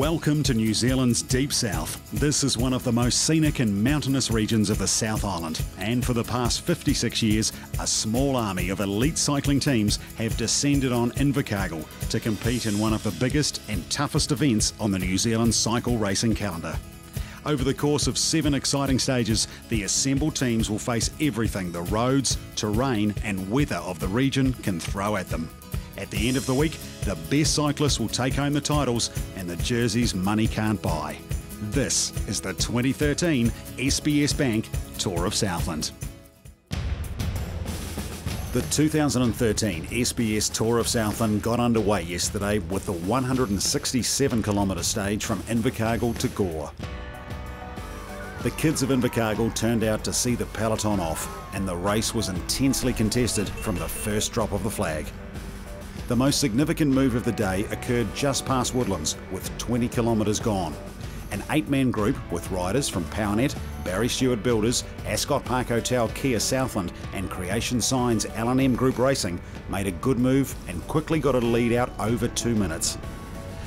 Welcome to New Zealand's Deep South. This is one of the most scenic and mountainous regions of the South Island, and for the past 56 years, a small army of elite cycling teams have descended on Invercargill to compete in one of the biggest and toughest events on the New Zealand cycle racing calendar. Over the course of 7 exciting stages, the assembled teams will face everything the roads, terrain and weather of the region can throw at them. At the end of the week, the best cyclists will take home the titles and the jerseys money can't buy. This is the 2013 SBS Bank Tour of Southland. The 2013 SBS Tour of Southland got underway yesterday with the 167-kilometre stage from Invercargill to Gore. The kids of Invercargill turned out to see the peloton off, and the race was intensely contested from the first drop of the flag. The most significant move of the day occurred just past Woodlands, with 20 kilometres gone. An 8-man group with riders from Powernet, Barry Stewart Builders, Ascot Park Hotel Kia Southland and Creation Signs L&M Group Racing made a good move and quickly got a lead out over 2 minutes.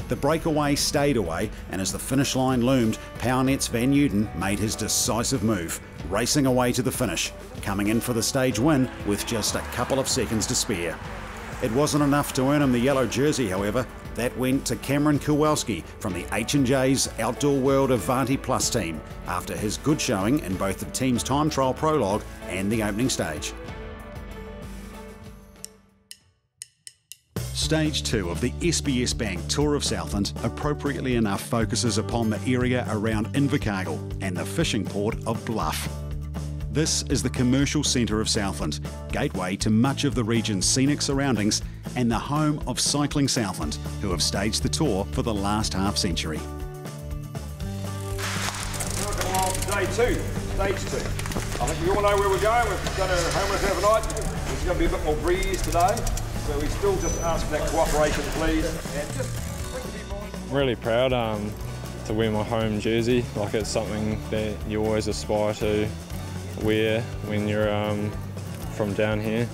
The breakaway stayed away, and as the finish line loomed, Powernet's Van Uden made his decisive move, racing away to the finish, coming in for the stage win with just a couple of seconds to spare. It wasn't enough to earn him the yellow jersey, however. That went to Cameron Kowalski from the H&J's Outdoor World Avanti Plus team after his good showing in both the team's time trial prologue and the opening stage. Stage 2 of the SBS Bank Tour of Southland appropriately enough focuses upon the area around Invercargill and the fishing port of Bluff. This is the commercial centre of Southland, gateway to much of the region's scenic surroundings and the home of Cycling Southland, who have staged the tour for the last half-century. Welcome along to day 2, stage 2. I think we all know where we're going. We've done our homework overnight. There's going to be a bit more breeze today, so we still just ask for that cooperation, please. And just bring people on. I'm really proud to wear my home jersey. Like, it's something that you always aspire to wear when you're from down here,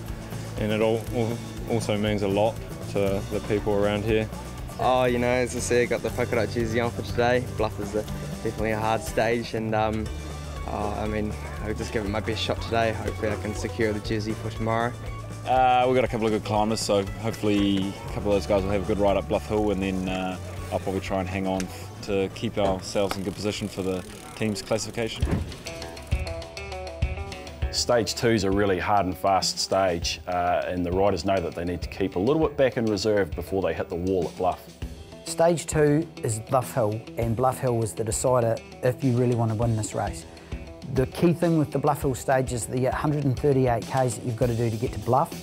and it also means a lot to the people around here. Oh, you know, as I said, I got the polka dot jersey on for today. Bluff is definitely a hard stage, and I mean, I'll just give it my best shot today. Hopefully I can secure the jersey for tomorrow. We've got a couple of good climbers, so hopefully a couple of those guys will have a good ride up Bluff Hill, and then I'll probably try and hang on to keep ourselves in good position for the team's classification. Stage 2 is a really hard and fast stage, and the riders know that they need to keep a little bit back in reserve before they hit the wall at Bluff. Stage 2 is Bluff Hill, and Bluff Hill is the decider if you really want to win this race. The key thing with the Bluff Hill stage is the 138 k's that you've got to do to get to Bluff,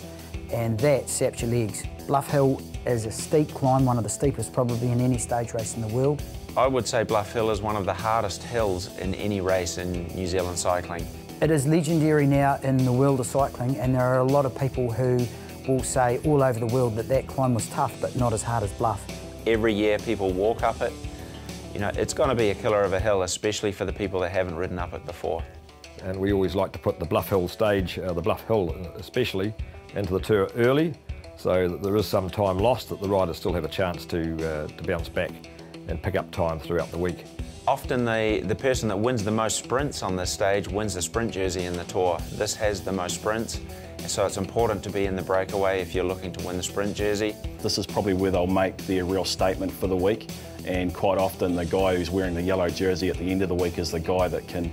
and that saps your legs. Bluff Hill is a steep climb, one of the steepest probably in any stage race in the world. I would say Bluff Hill is one of the hardest hills in any race in New Zealand cycling. It is legendary now in the world of cycling, and there are a lot of people who will say all over the world that that climb was tough but not as hard as Bluff. Every year people walk up it. You know, it's going to be a killer of a hill, especially for the people that haven't ridden up it before. And we always like to put the Bluff Hill stage, the Bluff Hill especially, into the tour early, so that there is some time lost, that the riders still have a chance to bounce back and pick up time throughout the week. Often the person that wins the most sprints on this stage wins the sprint jersey in the tour. This has the most sprints, so it's important to be in the breakaway if you're looking to win the sprint jersey. This is probably where they'll make their real statement for the week, and quite often the guy who's wearing the yellow jersey at the end of the week is the guy that can,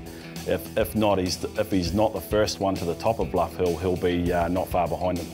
if he's not the first one to the top of Bluff Hill, he'll be not far behind him.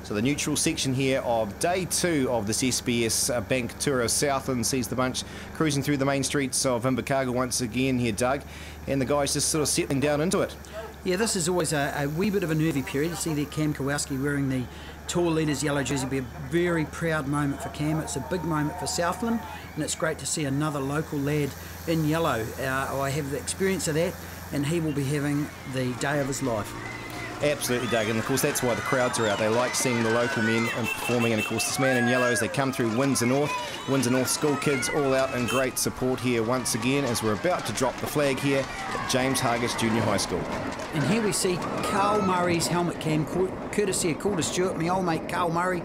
So the neutral section here of day 2 of this SBS Bank Tour of Southland sees the bunch cruising through the main streets of Invercargill once again here, Doug, and the guys just sort of settling down into it. Yeah, this is always a wee bit of a nervy period. You see there Cam Kowalski wearing the Tour Leaders yellow jersey. It'll be a very proud moment for Cam. It's a big moment for Southland, and it's great to see another local lad in yellow. I have the experience of that, and he will be having the day of his life. Absolutely, Doug, and of course that's why the crowds are out. They like seeing the local men performing, and of course this man in yellow as they come through Windsor North school kids all out in great support here once again as we're about to drop the flag here at James Hargis Junior High School. And here we see Carl Murray's helmet cam, courtesy of Calder Stewart, my old mate Carl Murray.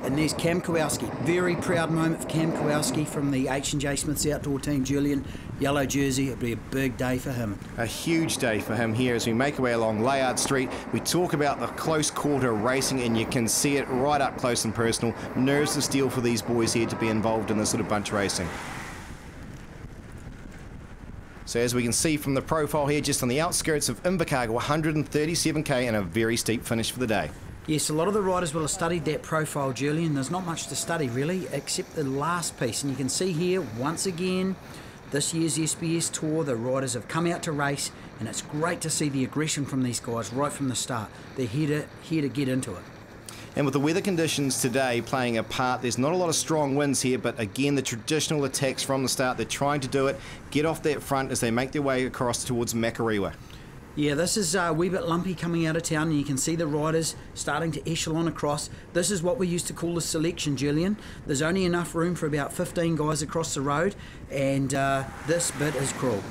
And there's Cam Kowalski. Very proud moment for Cam Kowalski from the H&J Smiths outdoor team. Julian, yellow jersey, it'll be a big day for him. A huge day for him here as we make our way along Layard Street. We talk about the close quarter racing and you can see it right up close and personal. Nerves of steel for these boys here to be involved in this sort of bunch racing. So as we can see from the profile here, just on the outskirts of Invercargill, 137k and a very steep finish for the day. Yes, a lot of the riders will have studied that profile, Julian. There's not much to study really, except the last piece. And you can see here, once again, this year's SBS Tour, the riders have come out to race, and it's great to see the aggression from these guys right from the start. They're here to get into it. And with the weather conditions today playing a part, there's not a lot of strong winds here, but again, the traditional attacks from the start, they're trying to do it, get off that front as they make their way across towards Makarewa. Yeah, this is a wee bit lumpy coming out of town, and you can see the riders starting to echelon across. This is what we used to call the selection, Julian. There's only enough room for about 15 guys across the road, and this bit is cruel.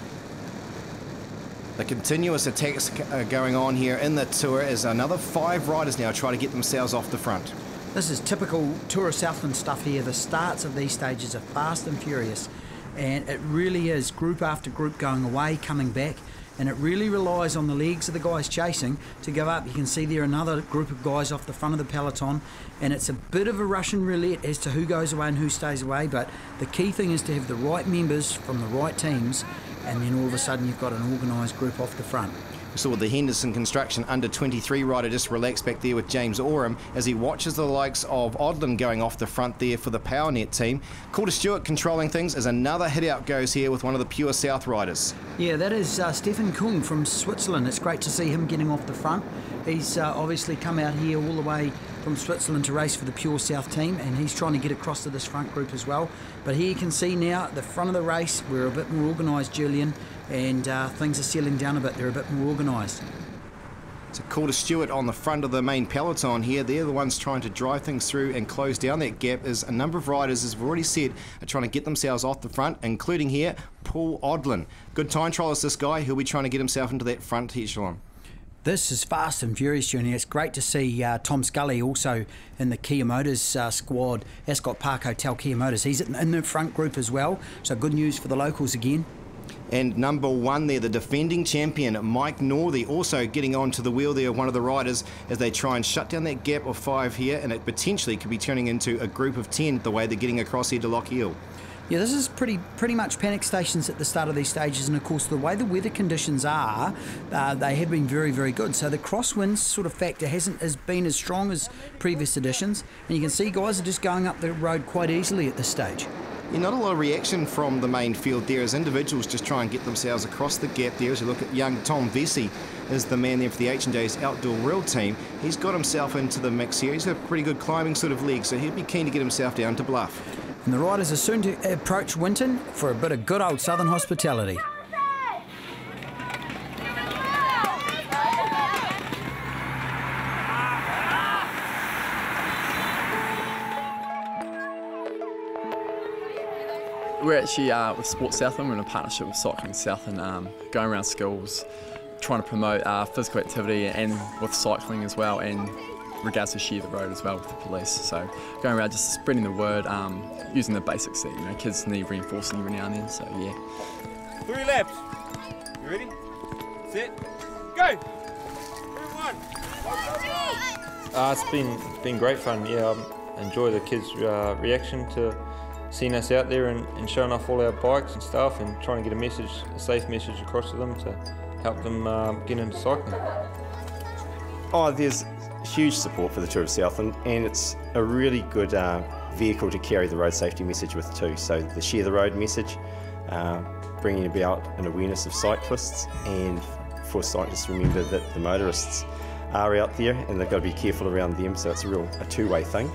The continuous attacks going on here in the tour as another 5 riders now try to get themselves off the front. This is typical Tour of Southland stuff here. The starts of these stages are fast and furious, and it really is group after group going away, coming back. And it really relies on the legs of the guys chasing to go up. You can see there another group of guys off the front of the peloton, and it's a bit of a Russian roulette as to who goes away and who stays away, but the key thing is to have the right members from the right teams, and then all of a sudden you've got an organised group off the front. We saw the Henderson Construction under-23 rider just relax back there with James Oram as he watches the likes of Odlin going off the front there for the PowerNet team. Calder Stewart controlling things as another hit out goes here with one of the Pure South riders. Yeah, that is Stefan Kuhn from Switzerland. It's great to see him getting off the front. He's obviously come out here all the way from Switzerland to race for the Pure South team, and he's trying to get across to this front group as well. But here you can see now at the front of the race we're a bit more organised, Julian, and things are settling down a bit. They're a bit more organised. So Calder Stewart on the front of the main peloton here. They're the ones trying to drive things through and close down that gap as a number of riders, as we've already said, are trying to get themselves off the front, including here Paul Odlin. Good time trialist, this guy. He'll be trying to get himself into that front echelon. This is fast and furious, Junior. It's great to see Tom Scully also in the Kia Motors squad. Ascot Park Hotel Kia Motors. He's in the front group as well, so good news for the locals again. And number 1 there, the defending champion, Mike Northey, also getting onto the wheel there of one of the riders as they try and shut down that gap of 5 here, and it potentially could be turning into a group of 10 the way they're getting across here to Lochiel. Yeah, this is pretty much panic stations at the start of these stages, and of course the way the weather conditions are, they have been very, very good. So the crosswinds sort of factor hasn't been as strong as previous editions, and you can see guys are just going up the road quite easily at this stage. Yeah, not a lot of reaction from the main field there as individuals just try and get themselves across the gap there. As you look at young Tom Vesey is the man there for the H&J's Outdoor Real team. He's got himself into the mix here. He's got a pretty good climbing sort of leg, so he'd be keen to get himself down to Bluff. And the riders are soon to approach Winton for a bit of good old southern hospitality. We're actually with Sport Southland. We're in a partnership with Cycling Southland, going around schools, trying to promote physical activity and with cycling as well, and regards to share the road as well with the police. So going around just spreading the word, using the basics that kids need reinforcing every now and then. So yeah. 3 laps. You ready? Set. Go. 3-1. It's been great fun. Yeah, I enjoy the kids' reaction to seeing us out there and showing off all our bikes and stuff, and trying to get a safe message across to them to help them get into cycling. There's huge support for the Tour of Southland, and it's a really good vehicle to carry the road safety message with too. So the Share the Road message, bringing about an awareness of cyclists, and for cyclists to remember that the motorists are out there and they've got to be careful around them, so it's a two-way thing.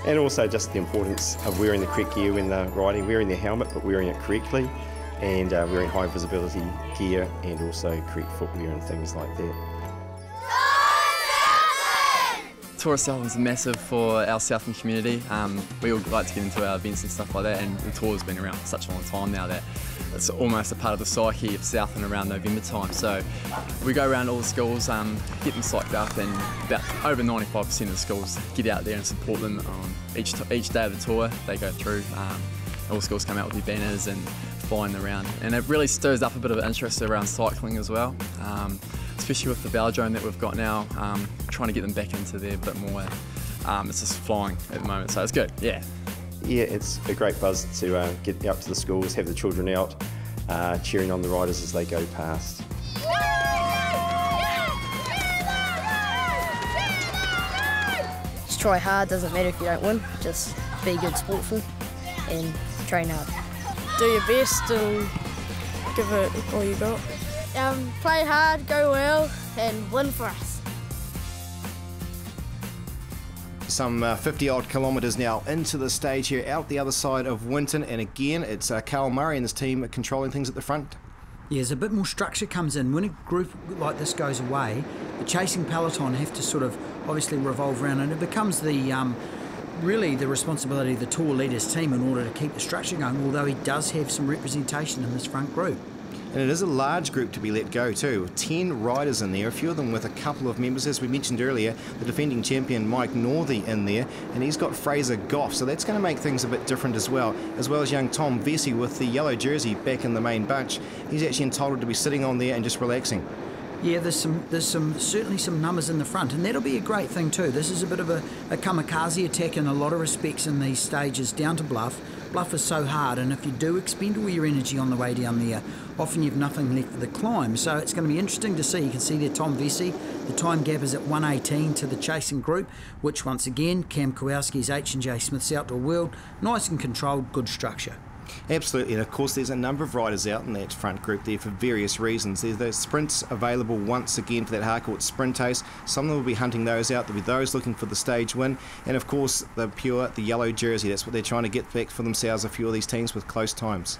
And also just the importance of wearing the correct gear when they're riding, wearing their helmet but wearing it correctly, and wearing high visibility gear and also correct footwear and things like that. Tour of Southland's massive for our Southland community. We all like to get into our events and stuff like that, and the tour's been around for such a long time now that it's almost a part of the psyche of Southland around November time. So we go around all the schools, get them psyched up, and about over 95% of the schools get out there and support them on each day of the tour. They go through, all schools come out with their banners and flying around, and it really stirs up a bit of interest around cycling as well. Especially with the velodrome that we've got now, trying to get them back into there a bit more. It's just flying at the moment, so it's good, yeah. Yeah, it's a great buzz to get out to the schools, have the children out, cheering on the riders as they go past. Just try hard, doesn't matter if you don't win, just be good sportsman and train hard. Do your best and give it all you got. Play hard, go well, and win for us. Some 50 odd kilometres now into the stage here out the other side of Winton, and again it's Carl Murray and his team controlling things at the front. Yeah, as a bit more structure comes in, when a group like this goes away, the chasing peloton have to sort of obviously revolve around, and it becomes the really the responsibility of the tour leader's team in order to keep the structure going, although he does have some representation in this front group. And it is a large group to be let go too. 10 riders in there, a few of them with a couple of members, as we mentioned earlier, the defending champion Mike Northey in there, and he's got Fraser Goff, so that's going to make things a bit different as well as young Tom Vesey with the yellow jersey back in the main bunch. He's actually entitled to be sitting on there and just relaxing. Yeah, there's certainly some numbers in the front, and that'll be a great thing too. This is a bit of a kamikaze attack in a lot of respects in these stages down to Bluff. Bluff is so hard, and if you do expend all your energy on the way down there, often you've nothing left for the climb. So it's going to be interesting to see. You can see there Tom Vesey. The time gap is at 1:18 to the chasing group, which once again, Cam Kowalski's H&J Smith's Outdoor World. Nice and controlled, good structure. Absolutely, and of course there's a number of riders out in that front group there for various reasons. There's those sprints available once again for that Harcourt Sprint Ace. Some of them will be hunting those out. There'll be those looking for the stage win, and of course the yellow jersey. That's what they're trying to get back for themselves, a few of these teams with close times.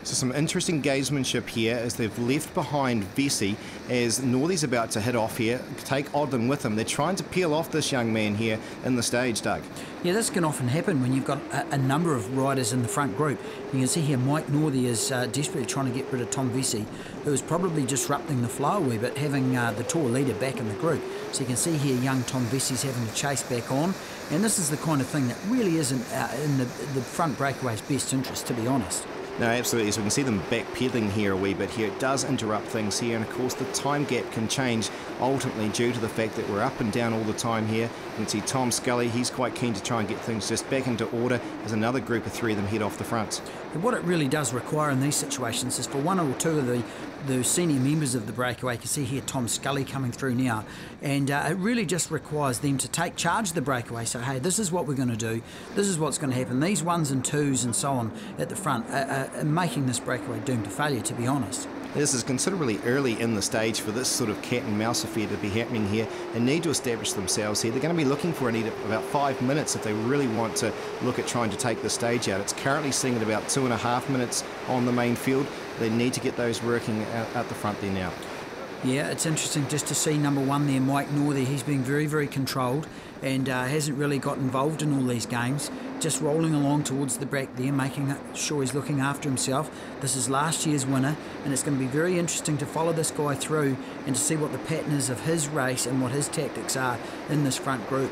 So some interesting gamesmanship here as they've left behind Vesey as Northey's about to hit off here, take Odlin with him. They're trying to peel off this young man here in the stage, Doug. Yeah, this can often happen when you've got a number of riders in the front group. You can see here Mike Northey is desperately trying to get rid of Tom Vesey, who is probably disrupting the flow a wee bit, having the tour leader back in the group. So you can see here young Tom Vesey's having to chase back on, and this is the kind of thing that really isn't in the front breakaway's best interest, to be honest. No, absolutely. So we can see them backpedaling here a wee bit here. It does interrupt things here, and of course the time gap can change ultimately due to the fact that we're up and down all the time here. You can see Tom Scully, he's quite keen to try and get things just back into order as another group of 3 of them head off the front. And what it really does require in these situations is for 1 or 2 of the senior members of the breakaway. You can see here Tom Scully coming through now, and it really just requires them to take charge of the breakaway. So hey, this is what we're going to do, this is what's going to happen. These 1s and 2s and so on at the front are making this breakaway doomed to failure, to be honest. This is considerably early in the stage for this sort of cat and mouse affair to be happening here, and need to establish themselves here. They're going to be looking for about 5 minutes if they really want to look at trying to take the stage out. It's currently sitting at about 2.5 minutes on the main field. They need to get those working at the front there now. Yeah, it's interesting just to see number 1 there, Mike Northey. He's been very, very controlled and hasn't really got involved in all these games. Just rolling along towards the back there, making sure he's looking after himself. This is last year's winner, and it's going to be very interesting to follow this guy through and to see what the pattern is of his race and what his tactics are in this front group.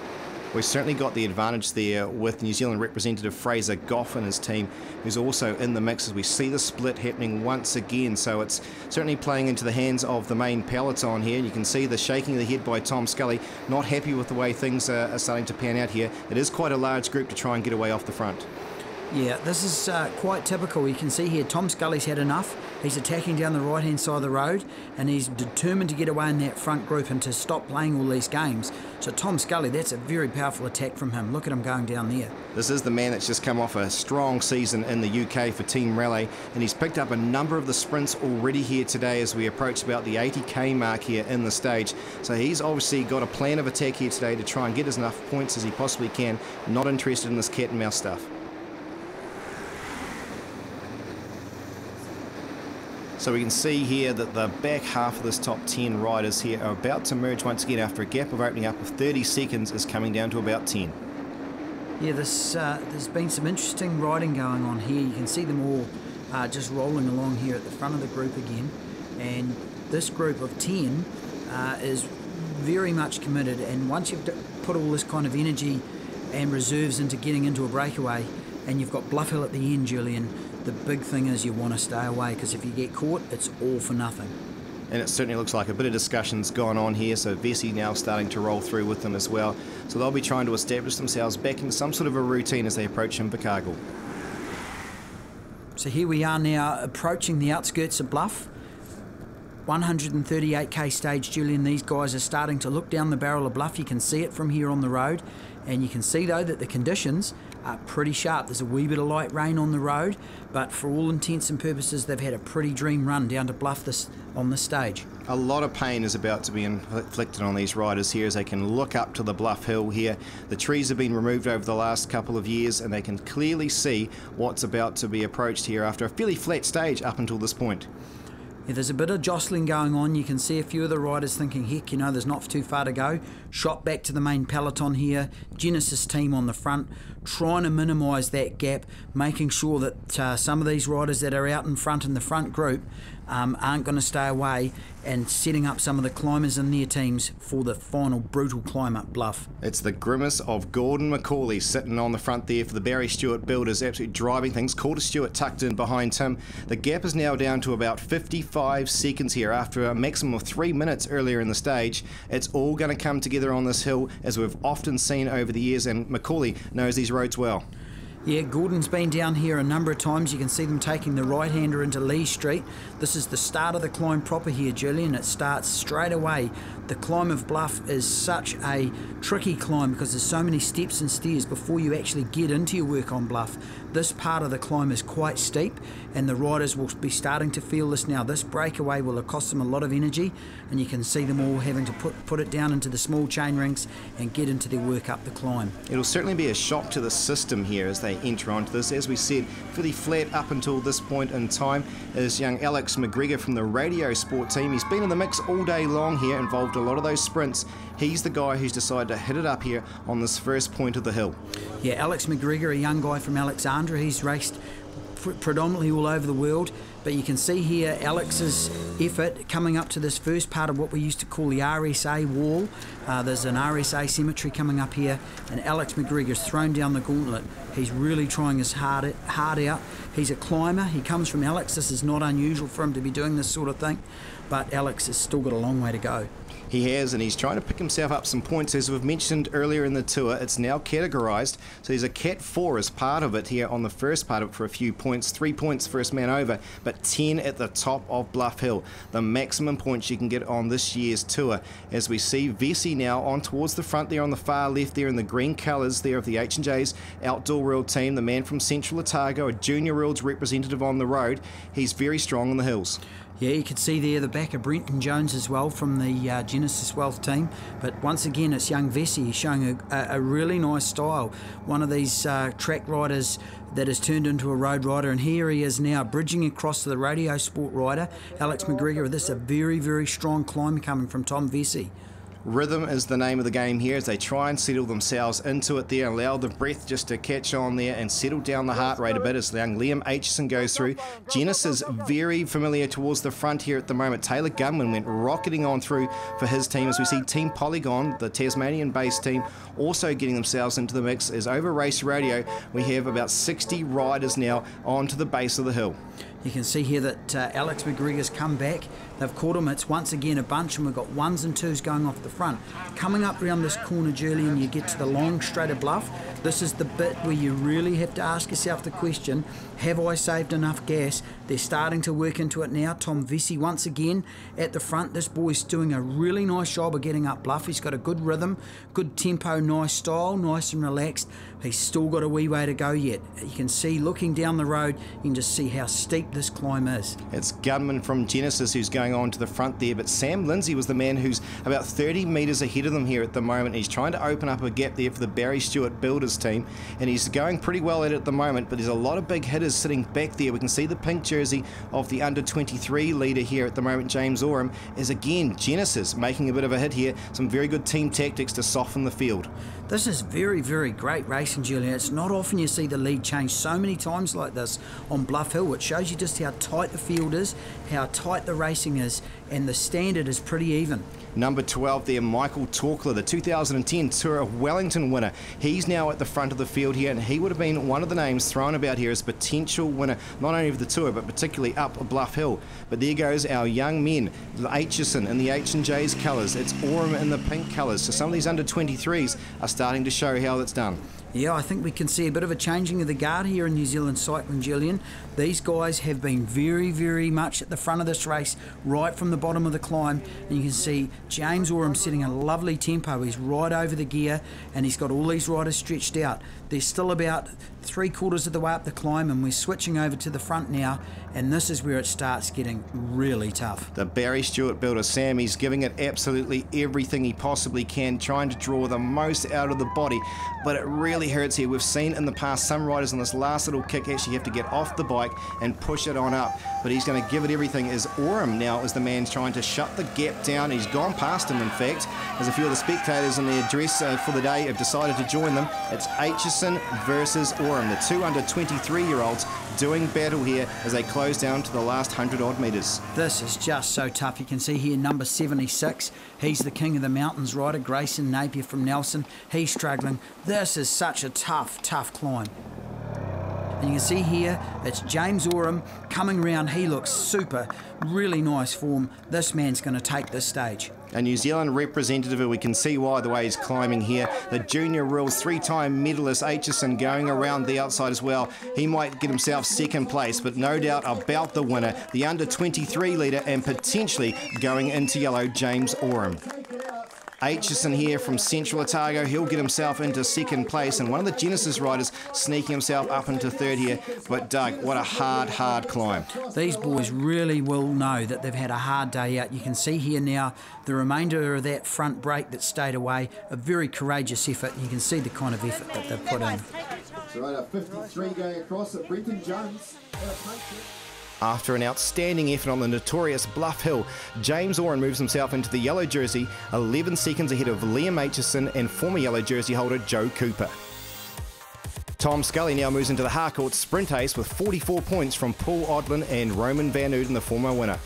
We've certainly got the advantage there with New Zealand representative Fraser Goff and his team, who's also in the mix as we see the split happening once again. So it's certainly playing into the hands of the main peloton here. You can see the shaking of the head by Tom Scully, not happy with the way things are starting to pan out here. It is quite a large group to try and get away off the front. Yeah, this is quite typical. You can see here Tom Scully's had enough. He's attacking down the right-hand side of the road, and he's determined to get away in that front group and to stop playing all these games. So Tom Scully, that's a very powerful attack from him. Look at him going down there. This is the man that's just come off a strong season in the UK for Team Raleigh, and he's picked up a number of the sprints already here today as we approach about the 80k mark here in the stage. So he's obviously got a plan of attack here today to try and get as enough points as he possibly can. Not interested in this cat and mouse stuff. So we can see here that the back half of this top 10 riders here are about to merge once again after a gap of opening up of 30 seconds is coming down to about 10. Yeah, there's been some interesting riding going on here. You can see them all just rolling along here at the front of the group again. And this group of 10 is very much committed. And once you've put all this kind of energy and reserves into getting into a breakaway, and you've got Bluff Hill at the end, Julian, the big thing is you want to stay away, because if you get caught, it's all for nothing. And it certainly looks like a bit of discussion's gone on here, so Vesey now starting to roll through with them as well. So they'll be trying to establish themselves back into some sort of a routine as they approach Invercargill. So here we are now approaching the outskirts of Bluff. 138k stage, Julian. These guys are starting to look down the barrel of Bluff. You can see it from here on the road, and you can see though that the conditions are pretty sharp. There's a wee bit of light rain on the road, but for all intents and purposes they've had a pretty dream run down to Bluff on this stage. A lot of pain is about to be inflicted on these riders here as they can look up to the Bluff Hill here. The trees have been removed over the last couple of years and they can clearly see what's about to be approached here after a fairly flat stage up until this point. Yeah, there's a bit of jostling going on. You can see a few of the riders thinking, heck, you know, there's not too far to go. Shot back to the main peloton here. Genesis team on the front, trying to minimise that gap, making sure that some of these riders that are out in front in the front group aren't going to stay away, and setting up some of the climbers in their teams for the final brutal climb up Bluff. It's the grimace of Gordon McCauley sitting on the front there for the Barry Stewart builders, absolutely driving things. Calder Stewart tucked in behind him. The gap is now down to about 55 seconds here after a maximum of 3 minutes earlier in the stage. It's all going to come together on this hill, as we've often seen over the years, and McCauley knows these roads well. Yeah, Gordon's been down here a number of times. You can see them taking the right-hander into Lee Street. This is the start of the climb proper here, Julian. It starts straight away. The climb of Bluff is such a tricky climb because there's so many steps and stairs before you actually get into your work on Bluff. This part of the climb is quite steep, and the riders will be starting to feel this now. This breakaway will have cost them a lot of energy, and you can see them all having to put it down into the small chain rings and get into their work up the climb. It'll certainly be a shock to the system here as they enter onto this. As we said, fairly flat up until this point in time is young Alex McGregor from the radio sport team. He's been in the mix all day long here, involved a lot of those sprints. He's the guy who's decided to hit it up here on this first point of the hill. Yeah, Alex McGregor, a young guy from Alexandra. He's raced predominantly all over the world, but you can see here Alex's effort coming up to this first part of what we used to call the RSA wall. There's an RSA cemetery coming up here, and Alex McGregor's thrown down the gauntlet. He's really trying his hard out. He's a climber. He comes from Alex. This is not unusual for him to be doing this sort of thing, but Alex has still got a long way to go. He has, and he's trying to pick himself up some points. As we've mentioned earlier in the tour, it's now categorised. So there's a Cat 4 as part of it here on the first part of it for a few points. 3 points first man over, but 10 at the top of Bluff Hill. The maximum points you can get on this year's tour. As we see Vesey now on towards the front there on the far left there in the green colours there of the H&J's outdoor world team. The man from Central Otago, a junior world's representative on the road. He's very strong on the hills. Yeah, you can see there the back of Brenton Jones as well from the Genesis Wealth team. But once again, it's young Vesey. He's showing a really nice style. One of these track riders that has turned into a road rider, and here he is now bridging across to the radio sport rider, Alex McGregor. This is a very, very strong climb coming from Tom Vesey. Rhythm is the name of the game here as they try and settle themselves into it there, allow the breath just to catch on there and settle down the heart rate a bit as young Liam Aitchison goes through. Genesis very familiar towards the front here at the moment. Taylor Gunman went rocketing on through for his team as we see Team Polygon, the Tasmanian-based team, also getting themselves into the mix. As over Race Radio, we have about 60 riders now onto the base of the hill. You can see here that Alex McGregor's come back. They've caught him. It's once again a bunch, and we've got ones and twos going off the front. Coming up around this corner, Julian, you get to the long straight of Bluff. This is the bit where you really have to ask yourself the question, have I saved enough gas? They're starting to work into it now. Tom Vesey once again at the front. This boy's doing a really nice job of getting up Bluff. He's got a good rhythm, good tempo, nice style, nice and relaxed. He's still got a wee way to go yet. You can see, looking down the road, you can just see how steep this climb is. It's Gunman from Genesis who's going on to the front there, but Sam Lindsay was the man who's about 30 metres ahead of them here at the moment. He's trying to open up a gap there for the Barry Stewart Builders team, and he's going pretty well at it at the moment, but there's a lot of big hitters sitting back there. We can see the pink jersey of the under-23 leader here at the moment, James Oram, is again Genesis making a bit of a hit here. Some very good team tactics to soften the field. This is very, very great racing, Julian. It's not often you see the lead change so many times like this on Bluff Hill. It shows you just how tight the field is, how tight the racing is, and the standard is pretty even. Number 12 there, Michael Torkler, the 2010 Tour of Wellington winner. He's now at the front of the field here, and he would have been one of the names thrown about here as potential winner, not only of the Tour, but particularly up Bluff Hill. But there goes our young men, the Aitchison in the H&J's colours. It's Oram in the pink colours. So some of these under-23s are starting to show how that's done. Yeah, I think we can see a bit of a changing of the guard here in New Zealand cycling, Julian. These guys have been very, very much at the front of this race, right from the bottom of the climb. And you can see James Oram setting a lovely tempo. He's right over the gear, and he's got all these riders stretched out. They're still about 3/4 of the way up the climb, and we're switching over to the front now, and this is where it starts getting really tough. The Barry Stewart builder, Sam, he's giving it absolutely everything he possibly can, trying to draw the most out of the body, but it really hurts here. We've seen in the past some riders on this last little kick actually have to get off the bike and push it on up, but he's going to give it everything. As Oram now is the man trying to shut the gap down. He's gone past him, in fact, as a few of the spectators in their dress for the day have decided to join them. It's Aitchison versus Oram, the two under-23-year-olds doing battle here as they close down to the last 100-odd metres. This is just so tough. You can see here number 76. He's the king of the mountains rider, Grayson Napier from Nelson. He's struggling. This is such a tough, tough climb. And you can see here, it's James Oram coming round. He looks super, really nice form. This man's going to take this stage. A New Zealand representative, we can see why the way he's climbing here. The Junior Rules three-time medalist Aitchison going around the outside as well. He might get himself second place, but no doubt about the winner, the under-23 leader, and potentially going into yellow, James Oram. Aitchison here from Central Otago, he'll get himself into second place, and one of the Genesis riders sneaking himself up into third here. But Doug, what a hard, hard climb. These boys really will know that they've had a hard day out. You can see here now the remainder of that front break that stayed away, a very courageous effort. You can see the kind of effort that they've put in. So right, a 53 going across at Brenton Jones. After an outstanding effort on the notorious Bluff Hill, James Oram moves himself into the yellow jersey, 11 seconds ahead of Liam Aitchison and former yellow jersey holder Joe Cooper. Tom Scully now moves into the Harcourt sprint ace with 44 points from Paul Odlin and Roman Van Uden, the former winner.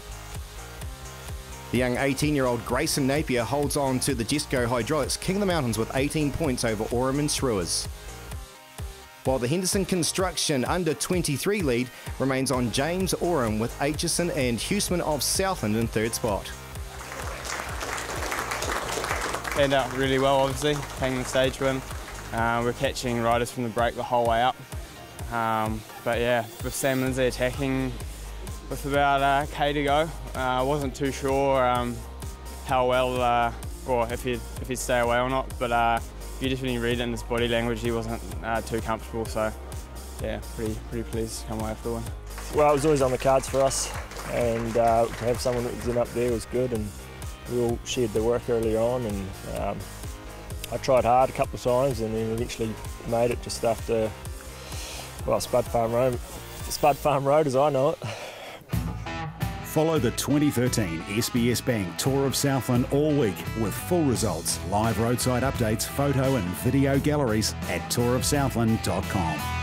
The young 18-year-old Grayson Napier holds on to the Jesco Hydraulics King of the Mountains with 18 points over Oram and Schreurs. While the Henderson Construction under-23 lead remains on James Oram with Aitchison and Huseman of Southland in third spot. Turned out really well, obviously, taking the stage with him. We're catching riders from the break the whole way up. But yeah, with Sam Lindsay attacking with about a K to go, I wasn't too sure how well, or if he'd stay away or not, but you just really read it in his body language, he wasn't too comfortable, so yeah, pretty pleased to come away after the win. Well, it was always on the cards for us, and to have someone that was in up there was good, and we all shared the work earlier on, and I tried hard a couple of times and then eventually made it just after, well, Spud Farm Road as I know it. Follow the 2013 SBS Bank Tour of Southland all week with full results, live roadside updates, photo and video galleries at tourofsouthland.com.